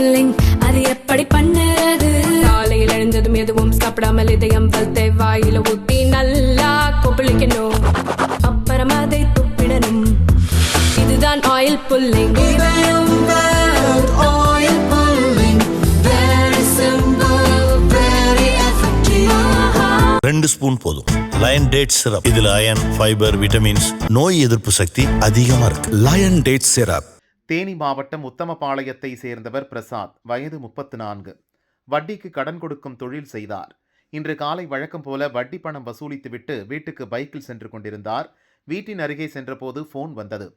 Pulling அது எப்படி பண்ணுறது? காலையில் எழுந்ததும் எதுவும் சாப்பிடாமல் இதயம் வளர்த்த வாயில ஊத்தி நல்லா கொப்பளிக்கணும், அப்புறம் அதை துப்பிடணும். இதுதான் ஆயில் புல்லிங். ரெண்டு ஸ்பூன் போதும். லயன் டேட் சிரப், இதுல அயன், ஃபைபர், விட்டமின்ஸ், நோய் எதிர்ப்பு சக்தி அதிகமா இருக்கு. Lion date syrup. தேனி மாவட்டம் உத்தமபாளையத்தை சேர்ந்தவர் பிரசாத், வயது 34. வட்டிக்கு கடன் கொடுக்கும் தொழில் செய்தார். இன்று காலை வழக்கம் போல வட்டி பணம் வசூலித்துவிட்டு வீட்டுக்கு பைக்கில் சென்று கொண்டிருந்தார். வீட்டின் அருகே சென்றபோது போன் வந்தது.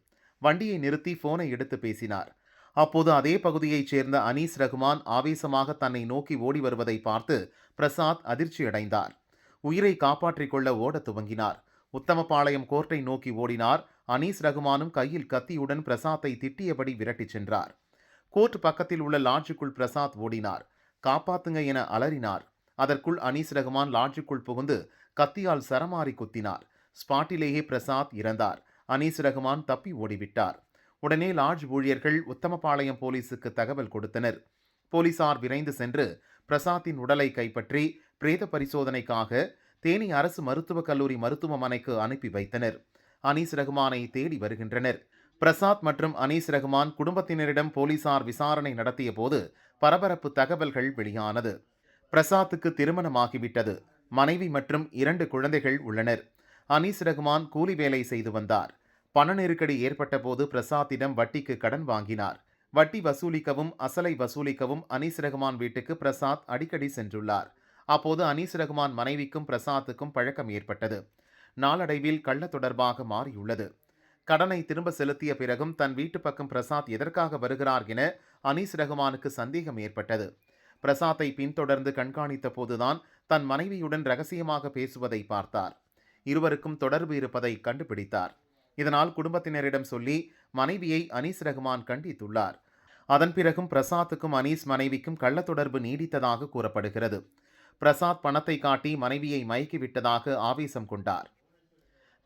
வண்டியை நிறுத்தி போனை எடுத்து பேசினார். அப்போது அதே பகுதியைச் சேர்ந்த அனீஸ் ரகுமான் ஆவேசமாக தன்னை நோக்கி ஓடி வருவதை பார்த்து பிரசாத் அதிர்ச்சியடைந்தார். உயிரை காப்பாற்றிக் கொள்ள ஓட துவங்கினார். உத்தமபாளையம் கோர்ட்டை நோக்கி ஓடினார். அனீஸ் ரகுமானும் கையில் கத்தியுடன் பிரசாத்தை திட்டியபடி விரட்டிச் சென்றார். கோர்ட் பக்கத்தில் உள்ள லாட்ஜுக்குள் பிரசாத் ஓடினார். காப்பாத்துங்க என அலறினார். அதற்குள் அனீஸ் ரகுமான் லாட்ஜுக்குள் புகுந்து கத்தியால் சரமாரி குத்தினார். ஸ்பாட்டிலேயே பிரசாத் இறந்தார். அனீஸ் ரகுமான் தப்பி ஓடிவிட்டார். உடனே லாட்ஜ் ஊழியர்கள் உத்தமபாளையம் போலீசுக்கு தகவல் கொடுத்தனர். போலீசார் விரைந்து சென்று பிரசாத்தின் உடலை கைப்பற்றி பிரேத பரிசோதனைக்காக தேனி அரசு மருத்துவக் கல்லூரி மருத்துவமனைக்கு அனுப்பி வைத்தனர். அனீஸ் ரகுமானை தேடி வருகின்றனர். பிரசாத் மற்றும் அனீஸ் ரகுமான் குடும்பத்தினரிடம் போலீசார் விசாரணை நடத்திய போது பரபரப்பு தகவல்கள் வெளியானது. பிரசாத்துக்கு திருமணமாகிவிட்டது. மனைவி மற்றும் 2 குழந்தைகள் உள்ளனர். அனீஸ் ரகுமான் கூலி வேலை செய்து வந்தார். பண நெருக்கடி ஏற்பட்ட போது பிரசாத்திடம் வட்டிக்கு கடன் வாங்கினார். வட்டி வசூலிக்கவும் அசலை வசூலிக்கவும் அனீஸ் ரகுமான் வீட்டுக்கு பிரசாத் அடிக்கடி சென்றுள்ளார். அப்போது அனீஸ் ரகுமான் மனைவிக்கும் பிரசாத்துக்கும் பழக்கம் ஏற்பட்டது. நாளடைவில் கள்ள தொடர்பாக மாறியுள்ளது. கடனை திரும்ப செலுத்திய பிறகும் தன் வீட்டு பக்கம் பிரசாத் எதற்காக வருகிறார் என அனீஸ் ரகுமானுக்கு சந்தேகம் ஏற்பட்டது. பிரசாத்தை பின்தொடர்ந்து கண்காணித்த போதுதான் தன் மனைவியுடன் ரகசியமாக பேசுவதை பார்த்தார். இருவருக்கும் தொடர்பு இருப்பதை கண்டுபிடித்தார். இதனால் குடும்பத்தினரிடம் சொல்லி மனைவியை அனீஸ் ரகுமான் கண்டித்துள்ளார். அதன் பிறகும் பிரசாத்துக்கும் அனீஸ் மனைவிக்கும் கள்ள தொடர்பு நீடித்ததாக கூறப்படுகிறது. பிரசாத் பணத்தை காட்டி மனைவியை மயக்கிவிட்டதாக ஆவேசம் கொண்டார்.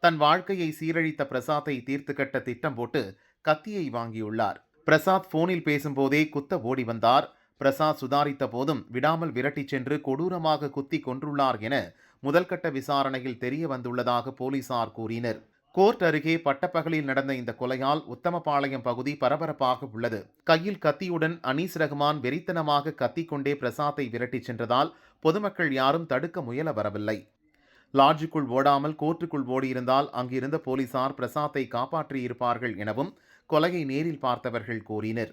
தன் வாழ்க்கையை சீரழித்த பிரசாத்தை தீர்த்து கட்ட திட்டம் போட்டு கத்தியை வாங்கியுள்ளார். பிரசாத் போனில் பேசும்போதே குத்த ஓடி வந்தார். பிரசாத் சுதாரித்த போதும் விடாமல் விரட்டிச் சென்று கொடூரமாக குத்தி கொன்றுள்ளார் என முதல்கட்ட விசாரணையில் தெரிய வந்துள்ளதாக போலீசார் கூறினர். கோர்ட் அருகே பட்டப்பகலில் நடந்த இந்த கொலையால் உத்தமபாளையம் பகுதி பரபரப்பாக உள்ளது. கையில் கத்தியுடன் அனீஸ் ரகுமான் வெறித்தனமாக கத்திக்கொண்டே பிரசாத்தை விரட்டிச் சென்றதால் பொதுமக்கள் யாரும் தடுக்க முயல வரவில்லை. லாட்ஜுக்குள் ஓடாமல் கோர்ட்டுக்குள் ஓடியிருந்தால் அங்கிருந்த போலீசார் பிரசாத்தை காப்பாற்றியிருப்பார்கள் எனவும் கொலையை நேரில் பார்த்தவர்கள் கூறினர்.